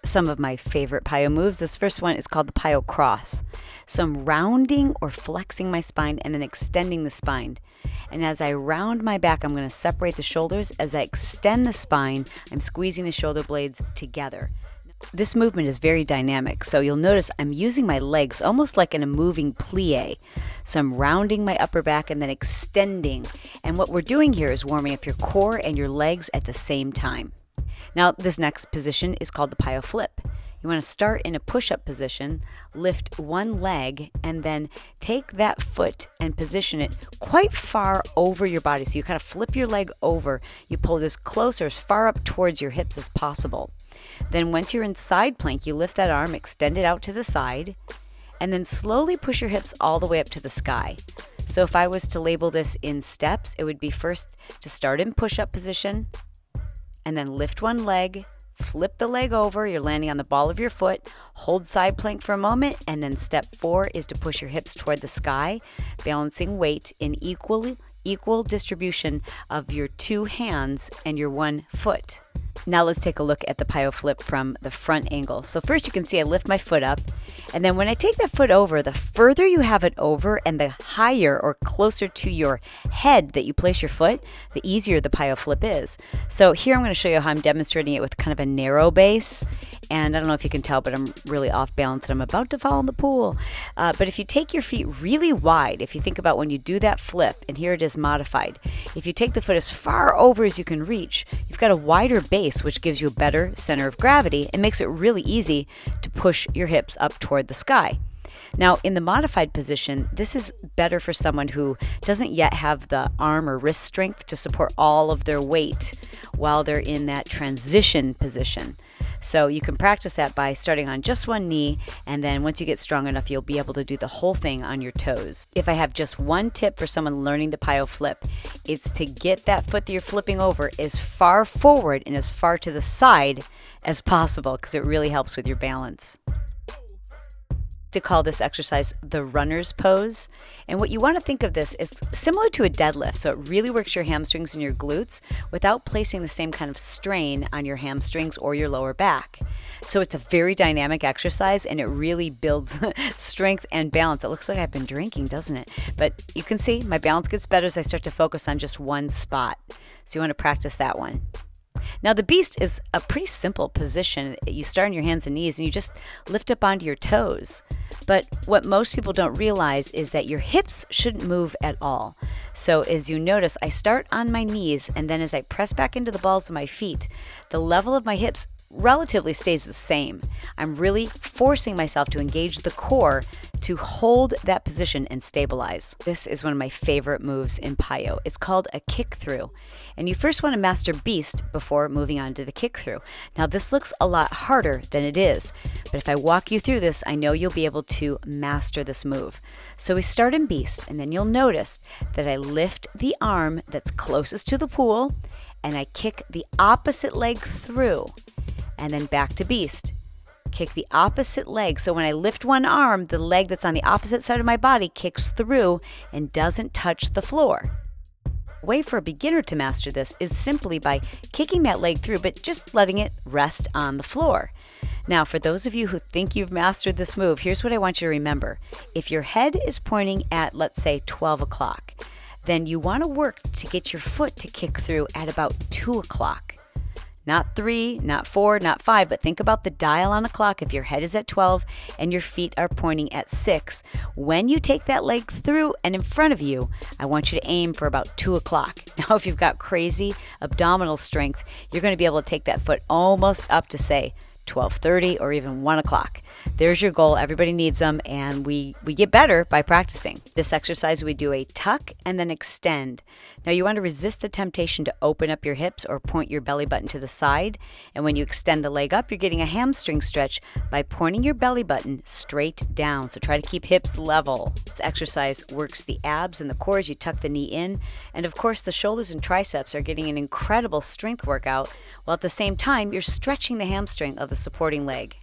some of my favorite PiYo moves. This first one is called the PiYo Cross. So I'm rounding or flexing my spine and then extending the spine. And as I round my back, I'm going to separate the shoulders. As I extend the spine, I'm squeezing the shoulder blades together. This movement is very dynamic, so you'll notice I'm using my legs almost like in a moving plie. So I'm rounding my upper back and then extending. And what we're doing here is warming up your core and your legs at the same time. Now, this next position is called the Piyo Flip. You want to start in a push-up position, lift one leg, and then take that foot and position it quite far over your body. So you kind of flip your leg over. You pull this closer, as far up towards your hips as possible. Then once you're in side plank, you lift that arm, extend it out to the side, and then slowly push your hips all the way up to the sky. So if I was to label this in steps, it would be first to start in push-up position, and then lift one leg, flip the leg over, you're landing on the ball of your foot, hold side plank for a moment, and then step 4 is to push your hips toward the sky, balancing weight in equal distribution of your 2 hands and your 1 foot. Now let's take a look at the Piyo Flip from the front angle. So first you can see I lift my foot up, and then when I take that foot over, the further you have it over and the higher or closer to your head that you place your foot, the easier the Piyo Flip is. So here I'm going to show you how I'm demonstrating it with kind of a narrow base. And I don't know if you can tell, but I'm really off balance and I'm about to fall in the pool. But if you take your feet really wide, if you think about when you do that flip, and here it is modified, if you take the foot as far over as you can reach, you've got a wider base, which gives you a better center of gravity and makes it really easy to push your hips up toward the sky. Now, in the modified position, this is better for someone who doesn't yet have the arm or wrist strength to support all of their weight while they're in that transition position. So you can practice that by starting on just one knee, and then once you get strong enough, you'll be able to do the whole thing on your toes. If I have just one tip for someone learning the Piyo Flip, it's to get that foot that you're flipping over as far forward and as far to the side as possible, because it really helps with your balance. To call this exercise the runner's pose. And what you want to think of this is similar to a deadlift. So it really works your hamstrings and your glutes without placing the same kind of strain on your hamstrings or your lower back. So it's a very dynamic exercise and it really builds strength and balance. It looks like I've been drinking, doesn't it? But you can see my balance gets better as I start to focus on just one spot. So you want to practice that one. Now the beast is a pretty simple position. You start on your hands and knees and you just lift up onto your toes. But what most people don't realize is that your hips shouldn't move at all. So as you notice, I start on my knees, and then as I press back into the balls of my feet, the level of my hips relatively stays the same. I'm really forcing myself to engage the core to hold that position and stabilize. This is one of my favorite moves in Piyo. It's called a kick through. And you first want to master beast before moving on to the kick through. Now this looks a lot harder than it is, but if I walk you through this, I know you'll be able to master this move. So we start in beast, and then you'll notice that I lift the arm that's closest to the pool, and I kick the opposite leg through, and then back to beast. Kick the opposite leg. So when I lift one arm, the leg that's on the opposite side of my body kicks through and doesn't touch the floor. A way for a beginner to master this is simply by kicking that leg through, but just letting it rest on the floor. Now, for those of you who think you've mastered this move, here's what I want you to remember. If your head is pointing at, let's say, 12 o'clock, then you want to work to get your foot to kick through at about 2 o'clock. Not 3, not 4, not 5, but think about the dial on the clock. If your head is at 12 and your feet are pointing at 6, when you take that leg through and in front of you, I want you to aim for about 2 o'clock. Now, if you've got crazy abdominal strength, you're going to be able to take that foot almost up to, say, 12:30 or even 1 o'clock. There's your goal. Everybody needs them, and we get better by practicing. This exercise, we do a tuck and then extend. Now you want to resist the temptation to open up your hips or point your belly button to the side. And when you extend the leg up, you're getting a hamstring stretch by pointing your belly button straight down. So try to keep hips level. This exercise works the abs and the core as you tuck the knee in. And of course, the shoulders and triceps are getting an incredible strength workout, while at the same time, you're stretching the hamstring of the supporting leg.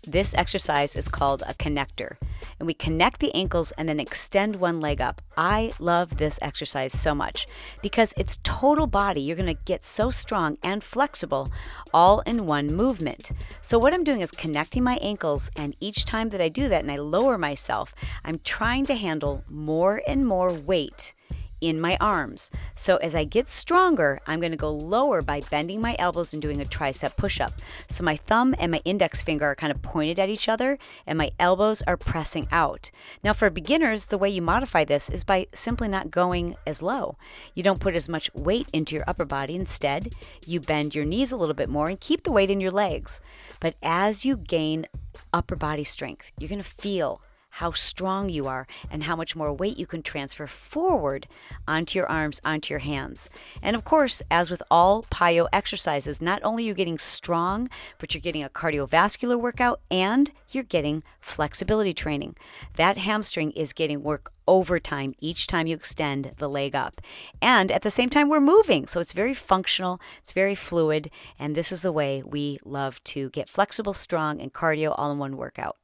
This exercise is called a connector. and we connect the ankles and then extend one leg up. I love this exercise so much because it's total body. You're going to get so strong and flexible all in one movement. So what I'm doing is connecting my ankles, and each time that I do that and I lower myself, I'm trying to handle more and more weight in my arms. So as I get stronger, I'm going to go lower by bending my elbows and doing a tricep push-up. So my thumb and my index finger are kind of pointed at each other and my elbows are pressing out. Now for beginners, the way you modify this is by simply not going as low. You don't put as much weight into your upper body. Instead, you bend your knees a little bit more and keep the weight in your legs. But as you gain upper body strength, you're going to feel how strong you are and how much more weight you can transfer forward onto your arms, onto your hands. And of course, as with all PiYo exercises, not only are you getting strong, but you're getting a cardiovascular workout and you're getting flexibility training. That hamstring is getting work overtime each time you extend the leg up. And at the same time, we're moving. So it's very functional, it's very fluid, and this is the way we love to get flexible, strong, and cardio all in one workout.